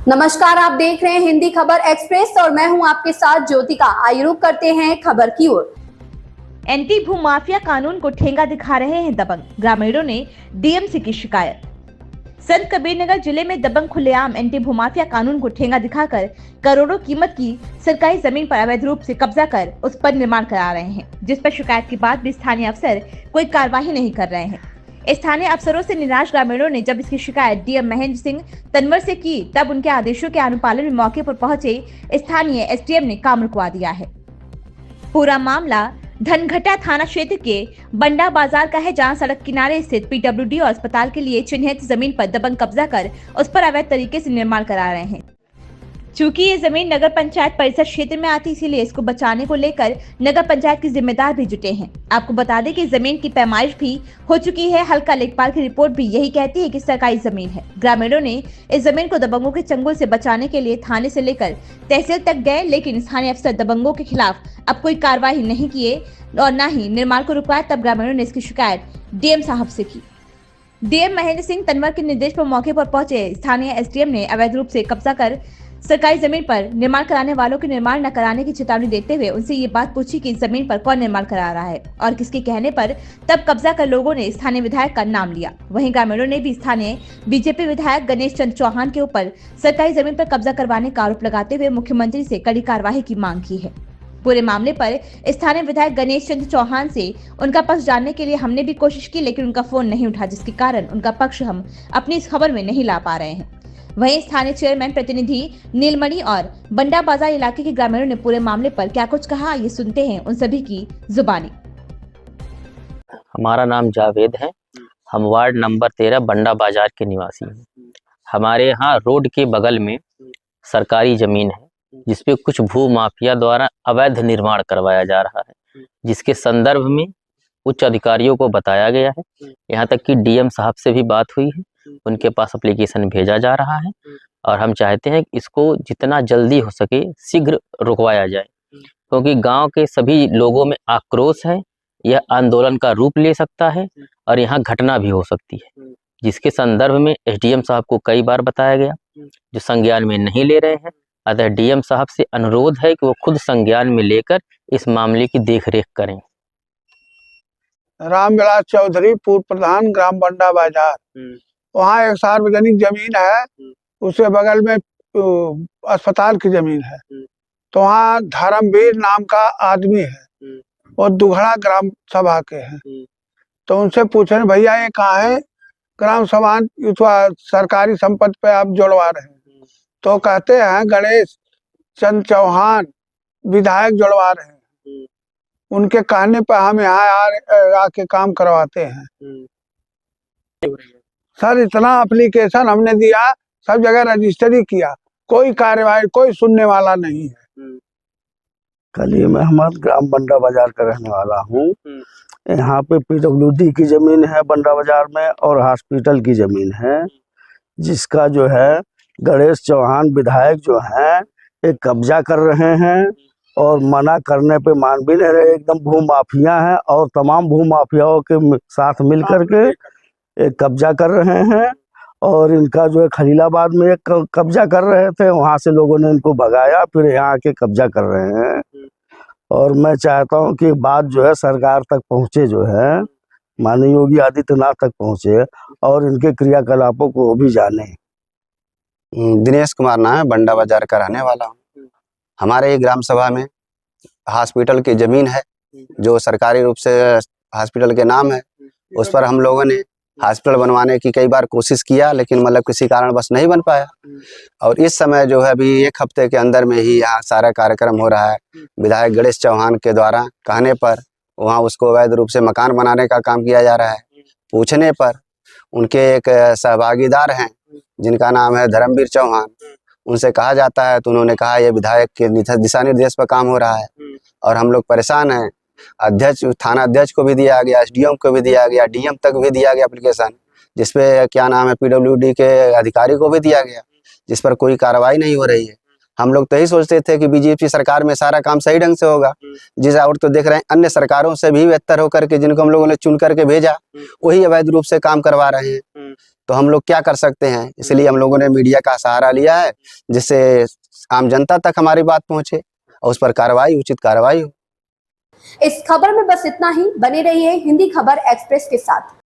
नमस्कार, आप देख रहे हैं हिंदी खबर एक्सप्रेस और मैं हूं आपके साथ ज्योतिका। आइए रुक करते हैं खबर की ओर। एंटी भूमाफिया कानून को ठेंगा दिखा रहे हैं दबंग, ग्रामीणों ने डीएम से की शिकायत। संत कबीरनगर जिले में दबंग खुलेआम एंटी भूमाफिया कानून को ठेंगा दिखाकर करोड़ों कीमत की सरकारी जमीन पर अवैध रूप से कब्जा कर उस पर निर्माण करा रहे हैं, जिस पर शिकायत के बाद भी स्थानीय अफसर कोई कार्रवाई नहीं कर रहे हैं। स्थानीय अफसरों से निराश ग्रामीणों ने जब इसकी शिकायत डीएम महेंद्र सिंह तनवर से की, तब उनके आदेशों के अनुपालन में मौके पर पहुंचे स्थानीय एसडीएम ने काम रुकवा दिया है। पूरा मामला धनघटा थाना क्षेत्र के बंडा बाजार का है, जहां सड़क किनारे स्थित पीडब्ल्यूडी और अस्पताल के लिए चिन्हित जमीन पर दबंग कब्जा कर उस पर अवैध तरीके से निर्माण करा रहे हैं। चूंकि ये जमीन नगर पंचायत परिसर क्षेत्र में आती, इसीलिए इसको बचाने को लेकर नगर पंचायत के जिम्मेदार भी जुटे हैं। आपको बता दें कि जमीन की पैमाइश भी हो चुकी है। हल्का लेखपाल की रिपोर्ट भी यही कहती है कि सरकारी जमीन है। ग्रामीणों ने इस जमीन को दबंगों के चंगुल से बचाने के लिए थाने से लेकर तहसील तक गए, लेकिन स्थानीय अफसर दबंगों के खिलाफ अब कोई कार्रवाई नहीं किए और न ही निर्माण को रुकवाया। तब ग्रामीणों ने इसकी शिकायत डीएम साहब से की। डीएम महेंद्र सिंह तनवर के निर्देश पर मौके पर पहुंचे स्थानीय एसडीएम ने अवैध रूप से कब्जा कर सरकारी जमीन पर निर्माण कराने वालों के निर्माण न कराने की चेतावनी देते हुए उनसे ये बात पूछी कि इस जमीन पर कौन निर्माण करा रहा है और किसके कहने पर। तब कब्जा कर लोगों ने स्थानीय विधायक का नाम लिया। वहीं ग्रामीणों ने भी स्थानीय बीजेपी विधायक गणेश चंद्र चौहान के ऊपर सरकारी जमीन पर कब्जा करवाने का आरोप लगाते हुए मुख्यमंत्री से कड़ी कार्रवाई की मांग की है। पूरे मामले पर स्थानीय विधायक गणेश चंद्र चौहान से उनका पक्ष जानने के लिए हमने भी कोशिश की, लेकिन उनका फोन नहीं उठा, जिसके कारण उनका पक्ष हम अपनी इस खबर में नहीं ला पा रहे हैं। वहीं स्थानीय चेयरमैन प्रतिनिधि नीलमणि और बंडा बाजार इलाके के ग्रामीणों ने पूरे मामले पर क्या कुछ कहा, ये सुनते हैं उन सभी की जुबानी। हमारा नाम जावेद है। हम वार्ड नंबर 13 बंडा बाजार के निवासी हैं। हमारे यहाँ रोड के बगल में सरकारी जमीन है, जिसपे कुछ भू माफिया द्वारा अवैध निर्माण करवाया जा रहा है, जिसके संदर्भ में उच्च अधिकारियों को बताया गया है। यहाँ तक कि डीएम साहब से भी बात हुई है, उनके पास एप्लीकेशन भेजा जा रहा है और हम चाहते हैं कि इसको जितना जल्दी हो सके शीघ्र रुकवाया जाए, क्योंकि गांव के सभी लोगों में आक्रोश है। यह आंदोलन का रूप ले सकता है और यहाँ घटना भी हो सकती है, जिसके संदर्भ में एसडीएम साहब को कई बार बताया गया, जो संज्ञान में नहीं ले रहे हैं। अतः डीएम साहब से अनुरोध है कि वो खुद संज्ञान में लेकर इस मामले की देखरेख करें। रामविलास चौधरी, पूर्व प्रधान, ग्राम बंडा बाजार। वहाँ एक सार्वजनिक जमीन है, उसके बगल में अस्पताल की जमीन है। तो वहाँ धर्मवीर नाम का आदमी है और दुघड़ा ग्राम सभा के हैं। तो उनसे पूछे, भैया ये कहाँ है ग्राम सभा, सरकारी संपत्ति पे आप जोड़वा रहे हैं? तो कहते हैं गणेश चंद्र चौहान विधायक जोड़वा रहे हैं। उनके कहने पर हम यहाँ आके काम करवाते हैं। सर, इतना एप्लीकेशन हमने दिया, सब जगह रजिस्ट्री किया, कोई कार्यवाही, कोई सुनने वाला नहीं है। कल मैं हमारे ग्राम बंडा बाजार का रहने वाला हूँ। यहाँ पे पीडब्ल्यूडी की जमीन है बंडा बाजार में और हॉस्पिटल की जमीन है, जिसका जो है गणेश चौहान विधायक जो है एक कब्जा कर रहे हैं और मना करने पे मान भी नहीं रहे। एकदम भू माफिया है और तमाम भू माफियाओं के साथ मिलकर के एक कब्जा कर रहे हैं। और इनका जो है खलीलाबाद में एक कब्जा कर रहे थे, वहां से लोगों ने इनको भगाया, फिर यहाँ के कब्जा कर रहे हैं। और मैं चाहता हूँ कि बात जो है सरकार तक पहुँचे, जो है माननीय योगी आदित्यनाथ तक पहुँचे और इनके क्रियाकलापों को वो भी जाने। दिनेश कुमार नाम है, बंडा बाजार का रहने वाला हूँ। हमारे ग्राम सभा में हॉस्पिटल की जमीन है, जो सरकारी रूप से हॉस्पिटल के नाम है। उस पर हम लोगों ने हॉस्पिटल बनवाने की कई बार कोशिश किया, लेकिन मतलब किसी कारण बस नहीं बन पाया। और इस समय जो है अभी एक हफ्ते के अंदर में ही यहाँ सारा कार्यक्रम हो रहा है। विधायक गणेश चौहान के द्वारा कहने पर वहाँ उसको अवैध रूप से मकान बनाने का काम किया जा रहा है। पूछने पर उनके एक सहभागीदार हैं, जिनका नाम है धर्मवीर चौहान, उनसे कहा जाता है तो उन्होंने कहा यह विधायक के दिशा निर्देश पर काम हो रहा है और हम लोग परेशान हैं। अध्यक्ष, थाना अध्यक्ष को भी दिया गया, एसडीएम को भी दिया गया, डीएम तक भी दिया गया एप्लीकेशन, जिसपे क्या नाम है पीडब्ल्यूडी के अधिकारी को भी दिया गया, जिस पर कोई कार्रवाई नहीं हो रही है। हम लोग तो यही सोचते थे कि बीजेपी सरकार में सारा काम सही ढंग से होगा। जिस और तो देख रहे हैं अन्य सरकारों से भी बेहतर होकर के जिनको हम लोगों ने चुन करके भेजा वही अवैध रूप से काम करवा रहे हैं। तो हम लोग क्या कर सकते हैं, इसलिए हम लोगों ने मीडिया का सहारा लिया है जिससे आम जनता तक हमारी बात पहुंचे और उस पर कार्रवाई, उचित कार्रवाई हो। इस खबर में बस इतना ही। बने रहिए हिंदी खबर एक्सप्रेस के साथ।